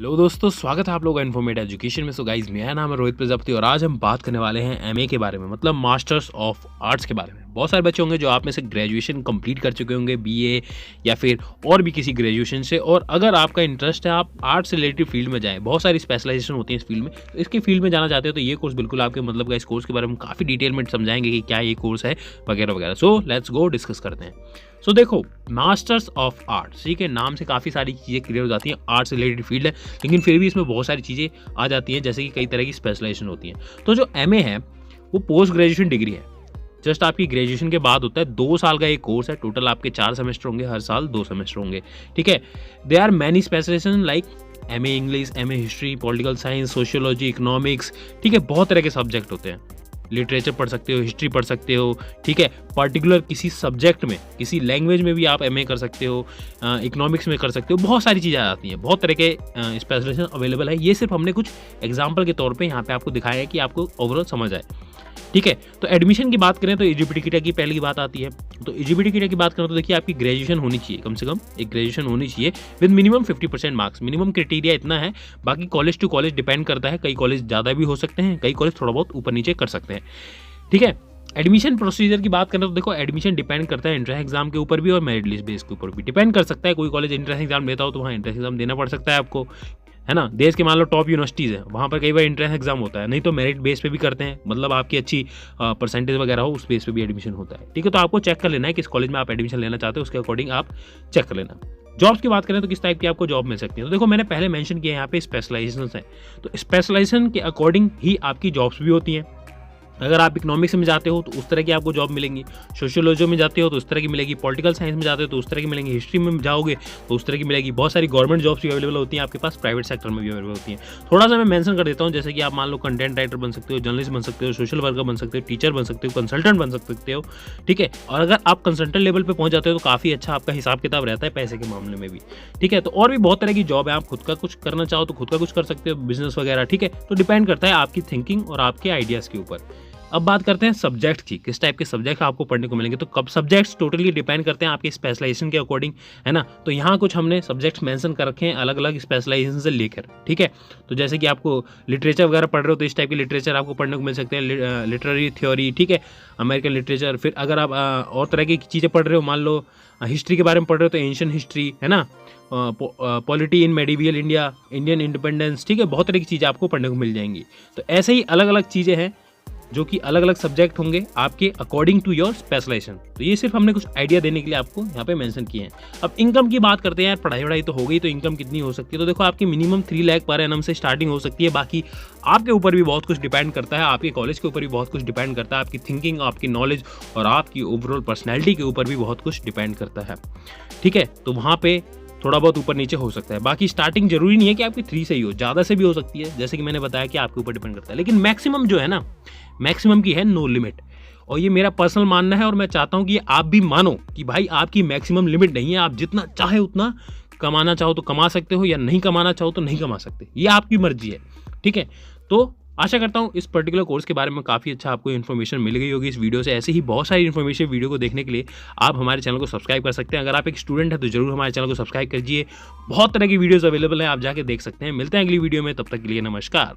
Hello दोस्तों, स्वागत है आप लोगों का इन्फॉर्मेट एजुकेशन में। सो गाइज, मेरा नाम है रोहित प्रजापति और आज हम बात करने वाले हैं एमए के बारे में, मतलब मास्टर्स ऑफ आर्ट्स के बारे में। बहुत सारे बच्चे होंगे जो आप में से ग्रेजुएशन कंप्लीट कर चुके होंगे, बीए या फिर और भी किसी ग्रेजुएशन से, और अगर आपका इंटरेस्ट है आप आर्ट्स से रिलेटेड फील्ड में जाएँ। बहुत सारी स्पेशलाइजेशन होती है इस फील्ड में, तो इसके फील्ड में जाना चाहते हो तो ये कोर्स बिल्कुल आपके मतलब का। इस कोर्स के बारे में काफ़ी डिटेल में समझाएंगे कि क्या ये कोर्स है वगैरह वगैरह। सो लेट्स गो डिस्कस करते हैं। सो देखो, मास्टर्स ऑफ आर्ट्स, ठीक है, नाम से काफ़ी सारी चीज़ें क्लियर हो जाती हैं। आर्ट्स से रिलेटेड फील्ड है, लेकिन फिर भी इसमें बहुत सारी चीज़ें आ जाती हैं, जैसे कि कई तरह की स्पेशलाइजेशन होती हैं। तो जो एमए है वो पोस्ट ग्रेजुएशन डिग्री है, जस्ट आपकी ग्रेजुएशन के बाद होता है। 2 साल का एक कोर्स है। टोटल आपके 4 सेमेस्टर होंगे, हर साल 2 सेमेस्टर होंगे, ठीक है। They are many specialization like MA English, MA history, political science, sociology, economics, ठीक है। बहुत तरह के सब्जेक्ट होते हैं। लिटरेचर पढ़ सकते हो, हिस्ट्री पढ़ सकते हो, ठीक है। पर्टिकुलर किसी सब्जेक्ट में, किसी लैंग्वेज में भी आप एमए कर सकते हो, इकोनॉमिक्स में कर सकते हो। बहुत सारी चीज़ें आ जाती हैं, बहुत तरह के स्पेशलाइजेशन अवेलेबल है। ये सिर्फ हमने कुछ एग्जाम्पल के तौर पे यहाँ पे आपको दिखाया है कि आपको ओवरऑल समझ आए, ठीक है। तो एडमिशन की बात करें तो एलिजिबिलिटी क्राइटेरिया की पहली बात आती है। तो एलिजिबिलिटी क्राइटेरिया की बात करें तो देखिए, आपकी ग्रेजुएशन होनी चाहिए, कम से कम एक ग्रेजुएशन होनी चाहिए with minimum 50% marks. Minimum criteria इतना है, बाकी कॉलेज टू कॉलेज डिपेंड करता है। कई कॉलेज ज़्यादा भी हो सकते हैं, कई कॉलेज थोड़ा बहुत ऊपर नीचे कर सकते हैं, ठीक है। एडमिशन प्रोसीजर की बात करें तो देखो, एडमिशन डिपेंड करता है एंट्रेंस एग्जाम के ऊपर भी और मेरिट लिस्ट बेस के ऊपर भी डिपेंड कर सकता है। कोई कॉलेज एंट्रेंस एग्जाम लेता हो तो वहाँ एंट्रेंस एग्जाम देना पड़ सकता है आपको, है ना। देश के मान लो टॉप यूनिवर्सिटीज़ है, वहाँ पर कई बार एंट्रेंस एग्जाम होता है, नहीं तो मेरिट बेस पे भी करते हैं, मतलब आपकी अच्छी परसेंटेज वगैरह हो उस बेस पे भी एडमिशन होता है, ठीक है। तो आपको चेक कर लेना है किस कॉलेज में आप एडमिशन लेना चाहते हो, उसके अकॉर्डिंग आप चेक कर लेना। जॉब्स की बात करें तो किस टाइप की आपको जॉब मिल सकती है, तो देखो मैंने पहले मेंशन किया यहाँ पे स्पेशलाइजेशन है, तो स्पेशलाइजेशन के अकॉर्डिंग ही आपकी जॉब्स भी होती हैं। अगर आप इकोनॉमिक्स में जाते हो तो उस तरह की आपको जॉब मिलेंगी, सोशियोलॉजी में जाते हो तो उस तरह की मिलेगी, पॉलिटिकल साइंस में जाते हो तो उस तरह की मिलेंगी, हिस्ट्री में जाओगे तो उस तरह की मिलेगी। बहुत सारी गवर्नमेंट जॉब्स भी अवेलेबल होती हैं आपके पास, प्राइवेट सेक्टर में भी अवेलेबल होती हैं। थोड़ा सा मैं मेंशन कर देता हूँ, जैसे कि आप मान लो कंटेंट राइटर बन सकते हो, जर्नलिस्ट बन सकते हो, सोशल वर्कर बन सकते हो, टीचर बन सकते हो, कंसल्टेंट बन सकते हो, ठीक है। और अगर आप कंसल्टेंट लेवल पर पहुंच जाते हो तो काफ़ी अच्छा आपका हिसाब किताब रहता है पैसे के मामले में भी, ठीक है। तो और भी बहुत तरह की जॉब है, आप खुद का कुछ करना चाहो तो खुद का कुछ कर सकते हो, बिजनेस वगैरह, ठीक है। तो डिपेंड करता है आपकी थिंकिंग और आपके आइडियाज़ के ऊपर। अब बात करते हैं सब्जेक्ट की, किस टाइप के सब्जेक्ट आपको पढ़ने को मिलेंगे। तो कब सब्जेक्ट्स टोटली डिपेंड करते हैं आपके स्पेशलाइजेशन के अकॉर्डिंग, है ना। तो यहाँ कुछ हमने सब्जेक्ट्स मेंशन कर रखे हैं अलग अलग स्पेशलाइजेशन से लेकर, ठीक है। तो जैसे कि आपको लिटरेचर वगैरह पढ़ रहे हो तो इस टाइप के लिटरेचर आपको पढ़ने को मिल सकते हैं, लिटरेरी थ्योरी, ठीक है, अमेरिकन लिटरेचर। फिर अगर आप और तरह की चीज़ें पढ़ रहे हो, मान लो हिस्ट्री के बारे में पढ़ रहे हो तो एंशिएंट हिस्ट्री, है ना, पॉलिटी इन मेडिवियल इंडिया, इंडियन इंडिपेंडेंस, ठीक है। बहुत तरह की चीज़ें आपको पढ़ने को मिल जाएंगी। तो ऐसे ही अलग अलग चीज़ें हैं जो कि अलग अलग सब्जेक्ट होंगे आपके अकॉर्डिंग टू योर स्पेशलाइजेशन। तो ये सिर्फ हमने कुछ आइडिया देने के लिए आपको यहाँ पे मेंशन किए हैं। अब इनकम की बात करते हैं यार, पढ़ाई वढ़ाई तो हो गई, तो इनकम कितनी हो सकती है। तो देखो, आपकी मिनिमम 3 लाख पर एनम से स्टार्टिंग हो सकती है। बाकी आपके ऊपर भी बहुत कुछ डिपेंड करता है, आपके कॉलेज के ऊपर भी बहुत कुछ डिपेंड करता है, आपकी थिंकिंग, आपकी नॉलेज और आपकी ओवरऑल पर्सनैलिटी के ऊपर भी बहुत कुछ डिपेंड करता है, ठीक है। तो वहाँ पे थोड़ा बहुत ऊपर नीचे हो सकता है। बाकी स्टार्टिंग जरूरी नहीं है कि आपकी 3 से ही हो, ज़्यादा से भी हो सकती है, जैसे कि मैंने बताया कि आपके ऊपर डिपेंड करता है। लेकिन मैक्सिमम जो है ना, मैक्सिमम की है नो लिमिट। और ये मेरा पर्सनल मानना है और मैं चाहता हूँ कि आप भी मानो कि भाई आपकी मैक्सिमम लिमिट नहीं है। आप जितना चाहे उतना कमाना चाहो तो कमा सकते हो, या नहीं कमाना चाहो तो नहीं कमा सकते, ये आपकी मर्जी है, ठीक है। तो आशा करता हूँ इस पर्टिकुलर कोर्स के बारे में काफ़ी अच्छा आपको इन्फॉर्मेशन मिल गई होगी इस वीडियो से। ऐसे ही बहुत सारी इन्फॉर्मेशन वीडियो को देखने के लिए आप हमारे चैनल को सब्सक्राइब कर सकते हैं। अगर आप एक स्टूडेंट हैं तो जरूर हमारे चैनल को सब्सक्राइब कीजिए। बहुत तरह की वीडियोस अवेलेबल हैं, आप जाके देख सकते हैं। मिलते हैं अगली वीडियो में, तब तक के लिए नमस्कार।